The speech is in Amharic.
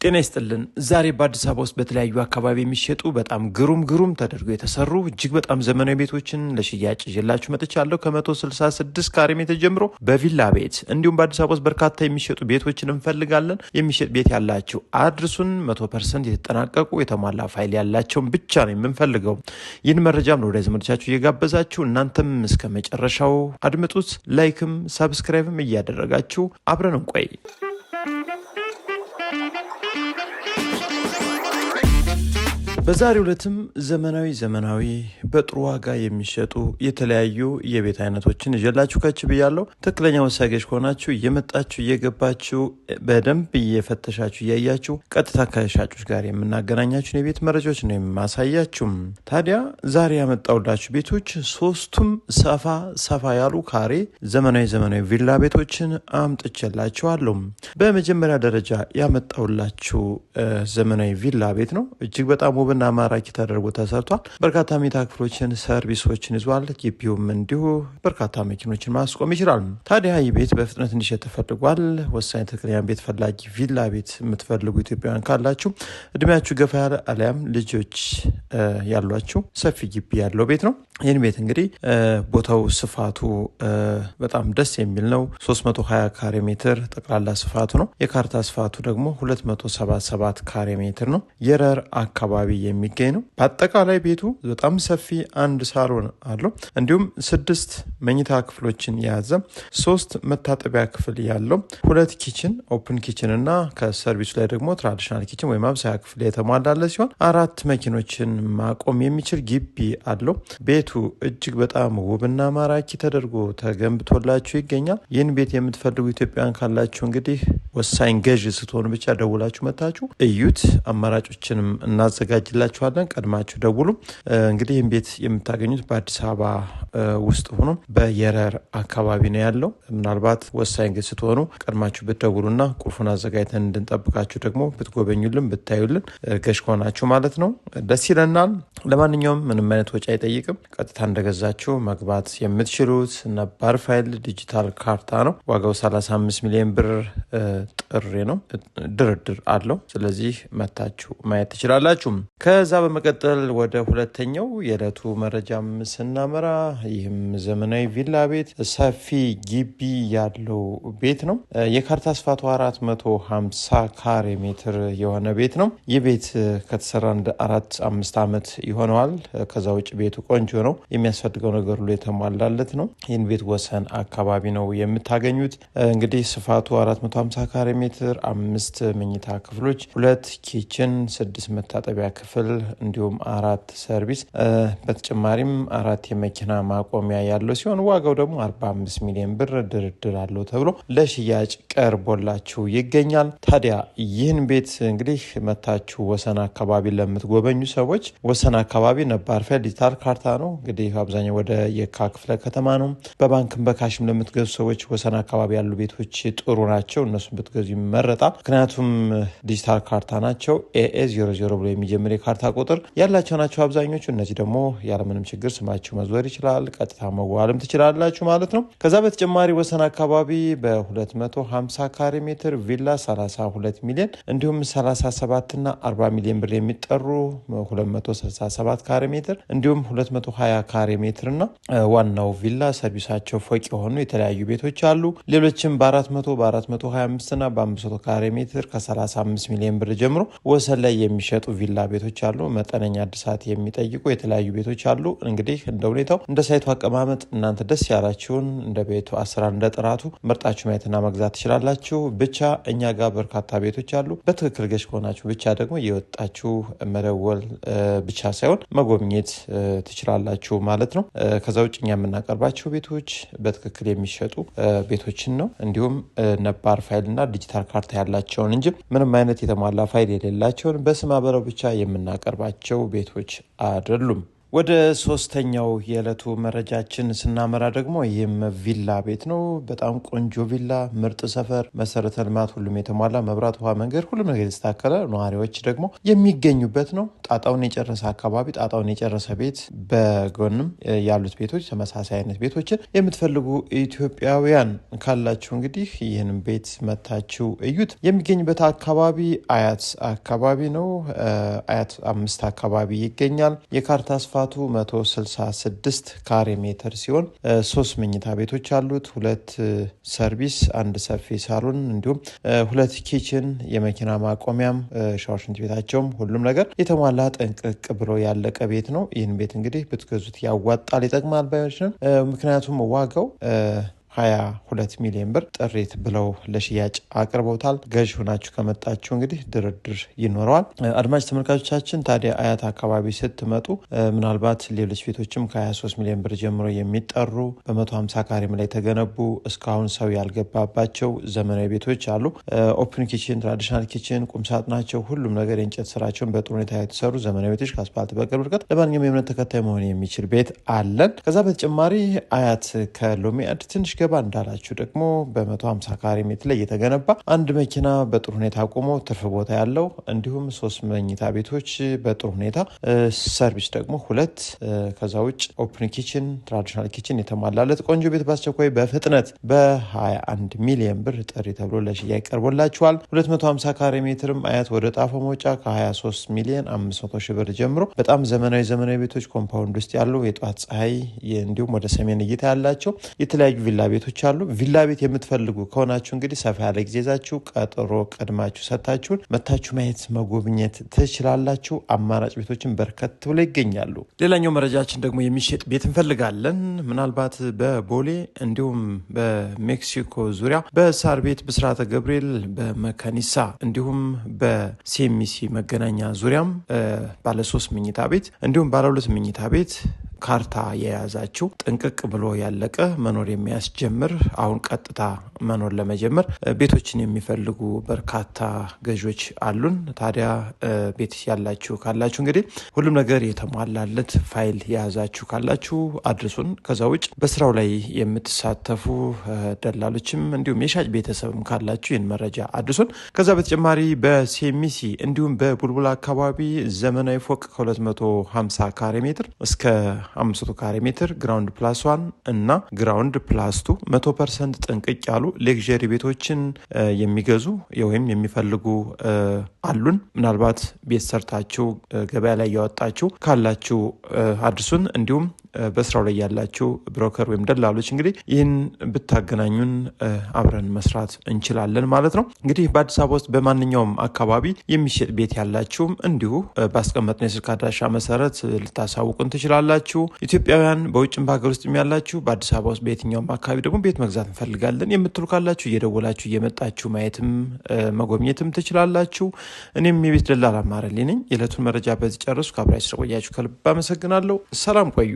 ጤና ይስጥልን። ዛሬ በአዲስ አበባ ውስጥ በተለያዩ አካባቢ የሚሸጡ በጣም ግሩም ተደርገው የተሰሩ እጅግ በጣም ዘመናዊ ቤቶችን ለሽያጭ ይዤላችሁ መጥቻለሁ። ከ166 ካሬ ሜትር ጀምሮ በቪላ ቤት እንዲሁም በአዲስ አበባ ውስጥ በርካታ የሚሸጡ ቤቶችን እንፈልጋለን። የሚሸጥ ቤት ያላችሁ አድርሱን። 100% የተጠናቀቁ የተሟላ ፋይል ያላቸውን ብቻ ነው የምንፈልገው። ይህን መረጃም ለወዳጅ ዘመዶቻችሁ እየጋበዛችሁ እናንተም እስከ መጨረሻው አድምጡት። ላይክም ሰብስክራይብም እያደረጋችሁ አብረን እንቆይ። በዛሬው ዕለትም ዘመናዊ በጥሩ ዋጋ የሚሸጡ የተለያዩ የቤት አይነቶችን ይዤላችሁ ከች ብያለሁ። ትክክለኛ ወሳጌች ከሆናችሁ እየመጣችሁ እየገባችሁ በደንብ እየፈተሻችሁ እያያችሁ ቀጥታ ከሻጮች ጋር የምናገናኛችሁን የቤት መረጃዎች ነው የማሳያችሁ። ታዲያ ዛሬ ያመጣውላችሁ ቤቶች ሶስቱም ሰፋ ያሉ ካሬ ዘመናዊ ቪላ ቤቶችን አምጥቼላችኋለሁ። በመጀመሪያ ደረጃ ያመጣውላችሁ ዘመናዊ ቪላ ቤት ነው። እጅግ በጣም ውብና ማራኪ ተደርጎ ተሰርቷል። በርካታ መኝታ ክፍሎችን፣ ሰርቪሶችን ይዟል። ግቢውም እንዲሁ በርካታ መኪኖችን ማስቆም ይችላል። ታዲያ ይህ ቤት በፍጥነት እንዲሸጥ ተፈልጓል። ወሳኝ ትክክለኛ ቤት ፈላጊ ቪላ ቤት የምትፈልጉ ኢትዮጵያውያን ካላችሁ እድሜያችሁ ገፋ ያለ አሊያም ልጆች ያሏችሁ ሰፊ ግቢ ያለው ቤት ነው። ይህን ቤት እንግዲህ ቦታው ስፋቱ በጣም ደስ የሚል ነው። 320 ካሬ ሜትር ጠቅላላ ስፋቱ ነው። የካርታ ስፋቱ ደግሞ 277 ካሬ ሜትር ነው። የረር አካባቢ የሚገኝ ነው። በአጠቃላይ ቤቱ በጣም ሰፊ አንድ ሳሎን አለው። እንዲሁም 6 መኝታ ክፍሎችን የያዘ 3 መታጠቢያ ክፍል ያለው 2 ኪችን ኦፕን ኪችን እና ከሰርቪሱ ላይ ደግሞ ትራዲሽናል ኪችን ወይም አብሳያ ክፍል የተሟላለ ሲሆን 4 መኪኖችን ማቆም የሚችል ግቢ አለው። ቤቱ እጅግ በጣም ውብና ማራኪ ተደርጎ ተገንብቶላችሁ ይገኛል። ይህን ቤት የምትፈልጉ ኢትዮጵያውያን ካላችሁ እንግዲህ ወሳኝ ገዥ ስትሆኑ ብቻ ደውላችሁ መታችሁ እዩት። አማራጮችንም እናዘጋጅላችኋለን። ቀድማችሁ ደውሉ። እንግዲህ ይህን ቤት የምታገኙት በአዲስ አበባ ውስጥ ሆኖ በየረር አካባቢ ነው ያለው። ምናልባት ወሳኝ ገዥ ስትሆኑ ቀድማችሁ ብትደውሉና ቁልፉን አዘጋጅተን እንድንጠብቃችሁ ደግሞ ብትጎበኙልን ብታዩልን ገዥ ከሆናችሁ ማለት ነው ደስ ይለናል። ለማንኛውም ምንም አይነት ወጪ አይጠይቅም። ቀጥታ እንደገዛችሁ መግባት የምትችሉት ነባር ፋይል ዲጂታል ካርታ ነው። ዋጋው 35 ሚሊዮን ብር ጥሪ ነው። ድርድር አለው። ስለዚህ መታችሁ ማየት ትችላላችሁ። ከዛ በመቀጠል ወደ ሁለተኛው የዕለቱ መረጃም ስናመራ ይህም ዘመናዊ ቪላ ቤት ሰፊ ግቢ ያለው ቤት ነው። የካርታ ስፋቱ 450 ካሬ ሜትር የሆነ ቤት ነው። ይህ ቤት ከተሰራ እንደ 4-5 ዓመት ይሆነዋል። ከዛ ውጭ ቤቱ ቆንጆ ነው። የሚያስፈልገው ነገር ሁሉ የተሟላለት ነው። ይህን ቤት ወሰን አካባቢ ነው የምታገኙት። እንግዲህ ስፋቱ 450 ካሬ ሜትር፣ 5 መኝታ ክፍሎች፣ 2 ኪችን፣ 6 መታጠቢያ ክፍል እንዲሁም 4 ሰርቪስ፣ በተጨማሪም 4 የመኪና ማቆሚያ ያለው ሲሆን ዋጋው ደግሞ 45 ሚሊዮን ብር ድርድር አለው ተብሎ ለሽያጭ ቀርቦላችሁ ይገኛል። ታዲያ ይህን ቤት እንግዲህ መታችሁ ወሰን አካባቢ ለምትጎበኙ ሰዎች ወሰን አካባቢ ነባር ፋይል ዲጂታል ካርታ ነው። እንግዲህ አብዛኛው ወደ የካ ክፍለ ከተማ ነው። በባንክም በካሽም ለምትገዙ ሰዎች ወሰን አካባቢ ያሉ ቤቶች ጥሩ ናቸው። እነሱን ብትገዙ ይመረጣል። ምክንያቱም ዲጂታል ካርታ ናቸው። AA00 ብሎ የሚጀምር የካርታ ቁጥር ያላቸው ናቸው አብዛኞቹ። እነዚህ ደግሞ ያለምንም ችግር ስማችሁ መዞር ይችላል። ቀጥታ መዋልም ትችላላችሁ ማለት ነው። ከዛ በተጨማሪ ወሰን አካባቢ በ250 ካሬ ሜትር ቪላ 32 ሚሊዮን እንዲሁም 37 እና 40 ሚሊዮን ብር የሚጠሩ 267 ካሬ ሜትር እንዲሁም 220 ካሬ ሜትር እና ዋናው ቪላ ሰርቪሳቸው ፎቅ የሆኑ የተለያዩ ቤቶች አሉ። ሌሎችም በ400 በ425 እና በ500 ካሬ ሜትር ከ35 ሚሊዮን ብር ጀምሮ ወሰን ላይ የሚሸጡ ቪላ ቤቶች አሉ። መጠነኛ እድሳት የሚጠይቁ የተለያዩ ቤቶች አሉ። እንግዲህ እንደ ሁኔታው እንደ ሳይቱ አቀማመጥ እናንተ ደስ ያላችሁን እንደ ቤቱ አሰራር እንደ ጥራቱ መርጣችሁ ማየትና መግዛት ትችላላችሁ። ብቻ እኛ ጋር በርካታ ቤቶች አሉ። በትክክል ገዥ ከሆናችሁ ብቻ ደግሞ የወጣችሁ መደወል ብቻ ሳይሆን መጎብኘት ትችላላችሁ ማለት ነው። ከዛ ውጭ እኛ የምናቀርባቸው ቤቶች በትክክል የሚሸጡ ቤቶችን ነው። እንዲሁም ነባር ፋይል እና ዲጂታል ካርታ ያላቸውን እንጂ ምንም አይነት የተሟላ ፋይል የሌላቸውን በስም አበረው ብቻ የምናቀርባቸው ቤቶች አይደሉም። ወደ ሶስተኛው የዕለቱ መረጃችን ስናመራ ደግሞ ይህም ቪላ ቤት ነው። በጣም ቆንጆ ቪላ፣ ምርጥ ሰፈር፣ መሰረተ ልማት ሁሉም የተሟላ መብራት፣ ውሃ፣ መንገድ ሁሉም ነገር የተስተካከለ፣ ነዋሪዎች ደግሞ የሚገኙበት ነው። ጣጣውን የጨረሰ አካባቢ፣ ጣጣውን የጨረሰ ቤት፣ በጎንም ያሉት ቤቶች ተመሳሳይ አይነት ቤቶችን የምትፈልጉ ኢትዮጵያውያን ካላችሁ እንግዲህ ይህንን ቤት መታችሁ እዩት። የሚገኝበት አካባቢ አያት አካባቢ ነው። አያት 5 አካባቢ ይገኛል። የካርታ ስፋቱ 166 ካሬ ሜትር ሲሆን 3 መኝታ ቤቶች አሉት፣ 2 ሰርቪስ፣ 1 ሰፊ ሳሎን እንዲሁም 2 ኪችን፣ የመኪና ማቆሚያም፣ ሻወር፣ ሽንት ቤታቸውም ሁሉም ነገር የተሟላ ጠንቅቅ ብሎ ያለቀ ቤት ነው። ይህን ቤት እንግዲህ ብትገዙት ያዋጣል፣ ይጠቅማል ባዮችን ምክንያቱም ዋጋው 22 ሚሊዮን ብር ጥሪት ብለው ለሽያጭ አቅርበውታል። ገዥ ሆናችሁ ከመጣችሁ እንግዲህ ድርድር ይኖረዋል። አድማጭ ተመልካቾቻችን ታዲያ አያት አካባቢ ስትመጡ ምናልባት ሌሎች ቤቶችም ከ23 ሚሊዮን ብር ጀምሮ የሚጠሩ በ150 ካሬም ላይ የተገነቡ እስካሁን ሰው ያልገባባቸው ዘመናዊ ቤቶች አሉ። ኦፕን ኪችን፣ ትራዲሽናል ኪችን፣ ቁምሳጥናቸው ሁሉም ነገር የእንጨት ስራቸውን በጥሩ ሁኔታ የተሰሩ ዘመናዊ ቤቶች ከአስፓልት በቅርብ ርቀት ለማንኛውም የእምነት ተከታይ መሆን የሚችል ቤት አለን። ከዛ በተጨማሪ አያት ከሎሚያድ ትንሽ ገባ እንዳላችሁ ደግሞ በ150 ካሬ ሜትር ላይ የተገነባ አንድ መኪና በጥሩ ሁኔታ ቆሞ ትርፍ ቦታ ያለው እንዲሁም 3 መኝታ ቤቶች በጥሩ ሁኔታ ሰርቪስ ደግሞ 2 ከዛ ውጭ ኦፕን ኪችን ትራዲሽናል ኪችን የተሟላለት ቆንጆ ቤት በአስቸኳይ በፍጥነት በ21 ሚሊዮን ብር ጥሪ ተብሎ ለሽያጭ ቀርቦላችኋል። 250 ካሬ ሜትርም አያት ወደ ጣፎ መውጫ ከ23 ሚሊዮን 500 ሺህ ብር ጀምሮ በጣም ዘመናዊ ቤቶች ኮምፓውንድ ውስጥ ያሉ የጧት ፀሐይ እንዲሁም ወደ ሰሜን እይታ ያላቸው የተለያዩ ቪላ ቤቶች አሉ። ቪላ ቤት የምትፈልጉ ከሆናችሁ እንግዲህ ሰፋ ያለ ጊዜ ይዛችሁ ቀጠሮ ቀድማችሁ ሰጣችሁን መታችሁ ማየት መጎብኘት ትችላላችሁ። አማራጭ ቤቶችን በርከት ብለው ይገኛሉ። ሌላኛው መረጃችን ደግሞ የሚሸጥ ቤት እንፈልጋለን። ምናልባት በቦሌ እንዲሁም በሜክሲኮ ዙሪያ በሳር ቤት፣ ብስራተ ገብርኤል፣ በመካኒሳ እንዲሁም በሴሚሲ መገናኛ ዙሪያም ባለ 3 መኝታ ቤት እንዲሁም ባለ 2 መኝታ ቤት ካርታ የያዛችሁ ጥንቅቅ ብሎ ያለቀ መኖር የሚያስጀምር አሁን ቀጥታ መኖር ለመጀመር ቤቶችን የሚፈልጉ በርካታ ገዦች አሉን። ታዲያ ቤት ያላችሁ ካላችሁ እንግዲህ ሁሉም ነገር የተሟላለት ፋይል የያዛችሁ ካላችሁ አድርሱን። ከዛ ውጭ በስራው ላይ የምትሳተፉ ደላሎችም እንዲሁም የሻጭ ቤተሰብም ካላችሁ ይህን መረጃ አድርሱን። ከዛ በተጨማሪ በሴሚሲ እንዲሁም በቡልቡላ አካባቢ ዘመናዊ ፎቅ ከ250 ካሬ ሜትር እስከ 500 ካሬ ሜትር ግራውንድ ፕላስ 1 እና ግራውንድ ፕላስ 2 100% ጥንቅቅ ያሉ ሌክዠሪ ቤቶችን የሚገዙ ወይም የሚፈልጉ አሉን። ምናልባት ቤት ሰርታችሁ ገበያ ላይ ያወጣችሁ ካላችሁ አድርሱን። እንዲሁም በስራው ላይ ያላችሁ ብሮከር ወይም ደላሎች እንግዲህ ይህን ብታገናኙን አብረን መስራት እንችላለን ማለት ነው። እንግዲህ በአዲስ አበባ ውስጥ በማንኛውም አካባቢ የሚሸጥ ቤት ያላችሁም እንዲሁ ባስቀመጥነው የስልክ አድራሻ መሰረት ልታሳውቁን ትችላላችሁ። ኢትዮጵያውያን በውጭም በሀገር ውስጥ ያላችሁ በአዲስ አበባ ውስጥ በየትኛውም አካባቢ ደግሞ ቤት መግዛት እንፈልጋለን የምትሉ ካላችሁ እየደወላችሁ እየመጣችሁ ማየትም መጎብኘትም ትችላላችሁ። እኔም የቤት ደላላ አማረልኝ ነኝ። የዕለቱን መረጃ በዚህ ጨርሱ። ከአብራችሁ ስለቆያችሁ ከልብ አመሰግናለሁ። ሰላም ቆዩ።